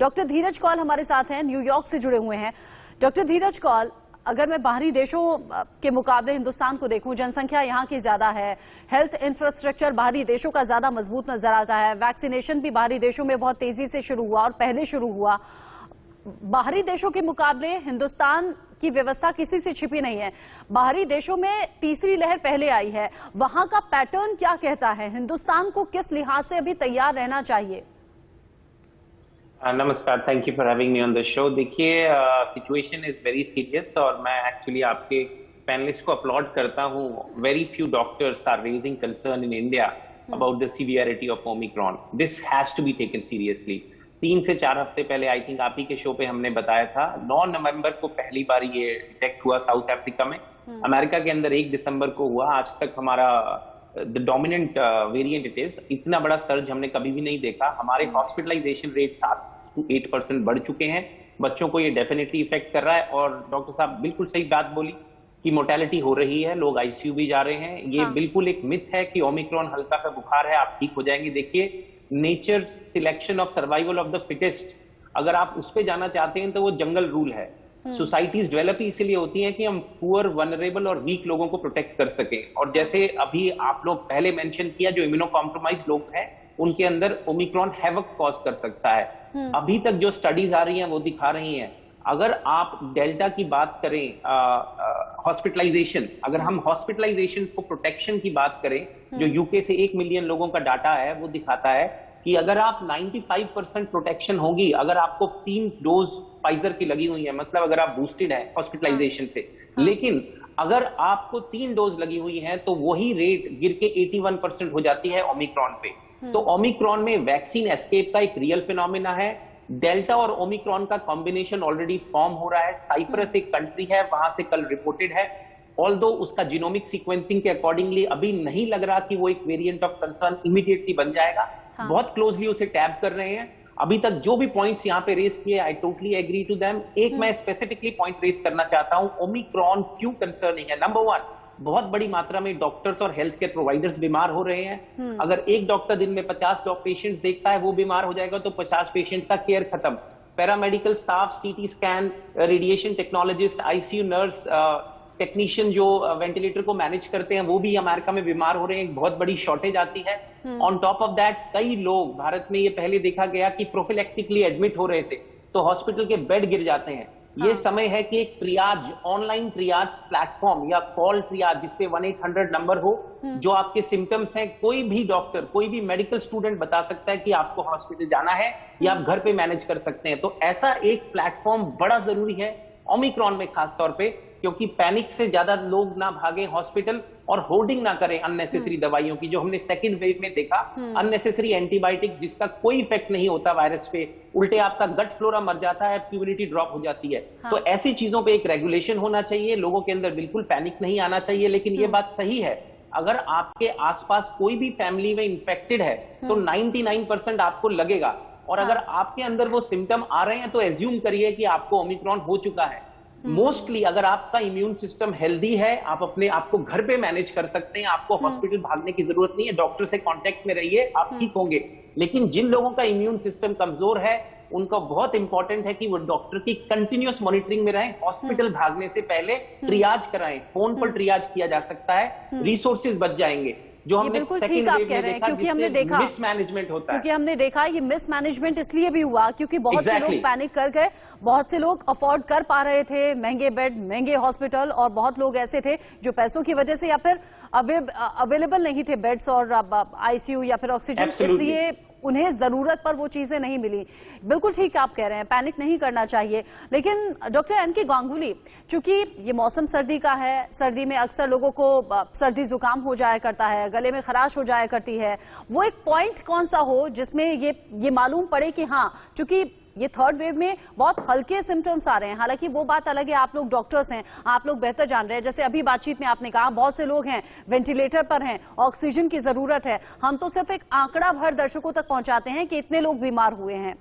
Doctor धीरज कौल हमारे साथ हैं, न्यूयॉर्क से जुड़े हुए हैं। डॉक्टर धीरज कौल, अगर मैं बाहरी देशों के मुकाबले हिंदुस्तान को देखूं, जनसंख्या यहाँ की ज्यादा है, हेल्थ इंफ्रास्ट्रक्चर बाहरी देशों का ज्यादा मजबूत नजर आता है, वैक्सीनेशन भी बाहरी देशों में बहुत तेजी से शुरू हुआ और पहले शुरू हुआ। बाहरी देशों के मुकाबले हिंदुस्तान की व्यवस्था किसी से छिपी नहीं है। बाहरी देशों में तीसरी लहर पहले आई है, वहां का पैटर्न क्या कहता है? हिंदुस्तान को किस लिहाज से अभी तैयार रहना चाहिए? नमस्कार, thank you for having me on the show. देखिए, सिचुएशन इज वेरी सीरियस और मैं एक्चुअली आपके पैनलिस्ट को अपलॉड करता हूँ। Very few doctors are raising concern in India about the severity of Omicron. This has to be taken seriously. 3 से 4 हफ्ते पहले आई थिंक आप ही के शो पे हमने बताया था, 9 नवंबर को पहली बार ये डिटेक्ट हुआ साउथ अफ्रीका में। अमेरिका के अंदर 1 दिसंबर को हुआ। आज तक हमारा the dominant variant it is, इतना बड़ा सर्ज हमने कभी भी नहीं देखा। हमारे हॉस्पिटलाइजेशन रेट 7 से 8% बढ़ चुके हैं। बच्चों को ये डेफिनेटली इफेक्ट कर रहा है और डॉक्टर साहब बिल्कुल सही बात बोली कि मोर्टेलिटी हो रही है, लोग आईसीयू भी जा रहे हैं। ये बिल्कुल एक मिथ है कि ओमिक्रॉन हल्का सा बुखार है, आप ठीक हो जाएंगे। देखिए, nature selection of survival of the fittest, अगर आप उस पर जाना चाहते हैं तो वो जंगल रूल है। सोसाइटीज डेवलप इसलिए होती हैं कि हम पुअर, वनरेबल और वीक लोगों को प्रोटेक्ट कर सकें। और जैसे अभी आप लोग पहले मेंशन किया, जो इम्यूनो कॉम्प्रोमाइज लोग हैं उनके अंदर ओमिक्रॉन हैवक कॉज कर सकता है। अभी तक जो स्टडीज आ रही हैं वो दिखा रही हैं, अगर आप डेल्टा की बात करें, हॉस्पिटलाइजेशन, अगर हम हॉस्पिटलाइजेशन को प्रोटेक्शन की बात करें, जो यूके से 1 मिलियन लोगों का डाटा है वो दिखाता है कि अगर आप 95% प्रोटेक्शन होगी, अगर आपको 3 डोज फाइजर की लगी हुई है, मतलब अगर आप बूस्टेड है हॉस्पिटलाइजेशन से, लेकिन अगर आपको 3 डोज लगी हुई है तो वही रेट गिर के 81% हो जाती है ओमिक्रॉन पे। तो ओमिक्रॉन में वैक्सीन एस्केप का एक रियल फिनोमिना है। डेल्टा और ओमिक्रॉन का कॉम्बिनेशन ऑलरेडी फॉर्म हो रहा है। साइप्रस एक कंट्री है, वहां से कल रिपोर्टेड है। ऑल्दो उसका जीनोमिक सीक्वेंसिंग के अकॉर्डिंगली अभी नहीं लग रहा कि वो एक वेरिएंट ऑफ कंसर्न इमीडिएटली बन जाएगा। बहुत क्लोजली उसे टैप कर रहे हैं। अभी तक जो भी पॉइंट्स यहाँ पे रेस किए, I totally agree to them. एक मैं स्पेसिफिकली पॉइंट रेस करना चाहता हूं, ओमिक्रॉन क्यों कंसर्निंग है। नंबर 1, बहुत बड़ी मात्रा में डॉक्टर्स और हेल्थ केयर प्रोवाइडर्स बीमार हो रहे हैं। अगर एक डॉक्टर दिन में 50 पेशेंट्स देखता है, वो बीमार हो जाएगा तो 50 पेशेंट का केयर खत्म। Paramedical staff, CT scan, radiation technologist, ICU nurse, technician जो वेंटिलेटर को मैनेज करते हैं, वो भी अमेरिका में बीमार हो रहे हैं। एक बहुत बड़ी शॉर्टेज आती है। ऑन टॉप ऑफ दैट, कई लोग, भारत में ये पहले देखा गया कि प्रोफिलैक्टिकली एडमिट हो रहे थे तो हॉस्पिटल के बेड गिर जाते हैं। ये समय है कि एक ट्रियाज, ऑनलाइन ट्रियाज प्लेटफॉर्म या कॉल ट्रियाज, जिसपे 1-800 नंबर हो, जो आपके सिम्टम्स हैं, कोई भी डॉक्टर, कोई भी मेडिकल स्टूडेंट बता सकता है कि आपको हॉस्पिटल जाना है या आप घर पे मैनेज कर सकते हैं। तो ऐसा एक प्लेटफॉर्म बड़ा जरूरी है ओमिक्रॉन में खासतौर पे, क्योंकि पैनिक से ज्यादा लोग ना भागे हॉस्पिटल और होर्डिंग ना करें अननेसेसरी दवाइयों की, जो हमने सेकंड वेव में देखा। अननेसेसरी एंटीबायोटिक्स जिसका कोई इफेक्ट नहीं होता वायरस पे, उल्टे आपका गट फ्लोरा मर जाता है, इम्यूनिटी ड्रॉप हो जाती है। तो ऐसी चीजों पे एक रेगुलेशन होना चाहिए। लोगों के अंदर बिल्कुल पैनिक नहीं आना चाहिए। लेकिन ये बात सही है, अगर आपके आसपास कोई भी फैमिली में इंफेक्टेड है तो 99% आपको लगेगा। और अगर आपके अंदर वो सिम्टम आ रहे हैं तो एज्यूम करिए कि आपको ओमिक्रॉन हो चुका है। मोस्टली अगर आपका इम्यून सिस्टम हेल्दी है, आप अपने आपको घर पे मैनेज कर सकते हैं, आपको हॉस्पिटल भागने की जरूरत नहीं है। डॉक्टर से कांटेक्ट में रहिए, आप ठीक होंगे। लेकिन जिन लोगों का इम्यून सिस्टम कमजोर है, उनका बहुत इंपॉर्टेंट है कि वो डॉक्टर की कंटिन्यूअस मॉनिटरिंग में रहें। हॉस्पिटल भागने से पहले ट्रियाज कराएं। फोन पर ट्रियाज किया जा सकता है, रिसोर्सेज बच जाएंगे। जो हमने बिल्कुल ठीक आप कह रहे हैं, क्योंकि हमने देखा मिसमैनेजमेंट होता है। क्योंकि हमने देखा ये मिसमैनेजमेंट इसलिए भी हुआ क्योंकि बहुत से लोग पैनिक कर गए। बहुत से लोग अफोर्ड कर पा रहे थे महंगे बेड, महंगे हॉस्पिटल, और बहुत लोग ऐसे थे जो पैसों की वजह से या फिर अवेलेबल नहीं थे बेड्स और आईसीयू या फिर ऑक्सीजन, इसलिए उन्हें जरूरत पर वो चीजें नहीं मिली। बिल्कुल ठीक आप कह रहे हैं, पैनिक नहीं करना चाहिए। लेकिन डॉक्टर एन.के. गांगुली, चूंकि ये मौसम सर्दी का है, सर्दी में अक्सर लोगों को सर्दी जुकाम हो जाया करता है, गले में खराश हो जाया करती है, वो एक पॉइंट कौन सा हो जिसमें ये मालूम पड़े कि हाँ, चूंकि ये थर्ड वेव में बहुत हल्के सिम्टम्स आ रहे हैं। हालांकि वो बात अलग है, आप लोग डॉक्टर्स हैं, आप लोग बेहतर जान रहे हैं। जैसे अभी बातचीत में आपने कहा बहुत से लोग हैं वेंटिलेटर पर हैं, ऑक्सीजन की जरूरत है। हम तो सिर्फ एक आंकड़ा भर दर्शकों तक पहुंचाते हैं कि इतने लोग बीमार हुए हैं।